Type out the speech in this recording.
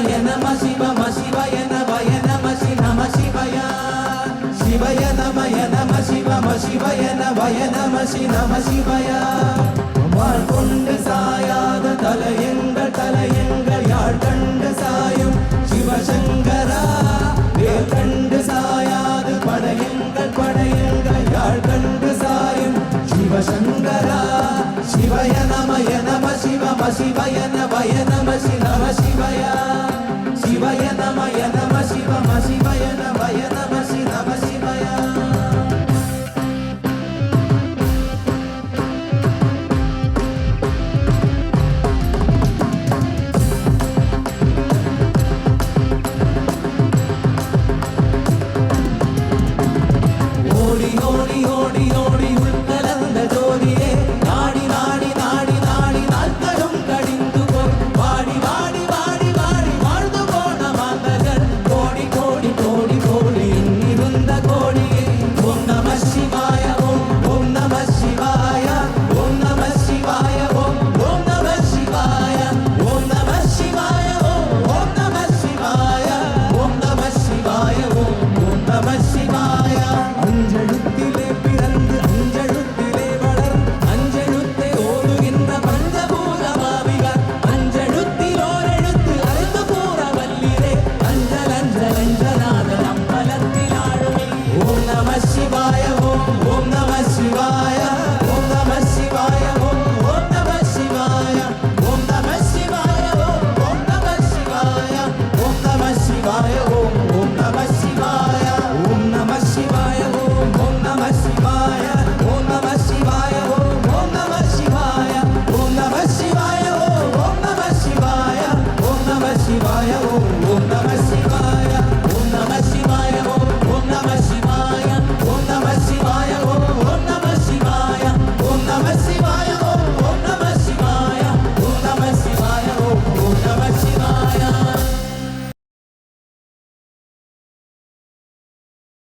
சிவாய நம சிவம சிவய நவய நம சி நம சிவய சிவய நமய நம சிவம சிவய நவய நம சி நம சிவய வாழ் கொண்டு சாயாத தலையங்கள் யாழ் கண்டு சாயும் சிவசங்கரா வேல் கண்டு சாயாது படையங்கள் யாழ் கண்டு சாயும் சிவசங்கரா சிவய நமய நம சிவம சிவய நவய நம சி நம சிவய சிவய நமய நம சிவம சிவய நவய நம சி நம சிவய ஓடி ஓடி ஓடி ஓடி உள்கலந்த ஜோதியே நாடி நாடி நாடி நாடி நாட்களும் கடிந்து போய் வாடி வாடி வாடி வாடி வாழ்ந்து போன மாந்தர்கள் கோடி கோடி கோடி கோடி எண்ணிருந்த கோடியே ஓம் நம சிவாய ஓம் நம சிவாய ஓம் நம சிவாய ஓம் நம சிவாய ஓம் நம சிவாய ஓம் நம சிவாய ஓம் நம சிவாய ஓம் நம சிவாய அஞ்செழுத்திலே பிறந்து அஞ்செழுத்திலே வளர்ந்து அஞ்செழுத்தை ஓதுகின்ற பஞ்சபூத மாவிகார் அஞ்செழுத்தில் ஓரெழுத்து அறிந்து கூற வல்லிரே அஞ்சல் அஞ்சல் அஞ்சநாதன் அம்பலத்தில் ஆளுமே ஓம் நம சிவாய ஓம் நம சிவாய ஓம் நம சிவாய ஓம் நம சிவாய ஓம் நம சிவாய ஓம் நம சிவாய ஓம் நம சிவாய ஓம் நம சிவாய ஓம் நம சிவாய ஓம் நம சிவாய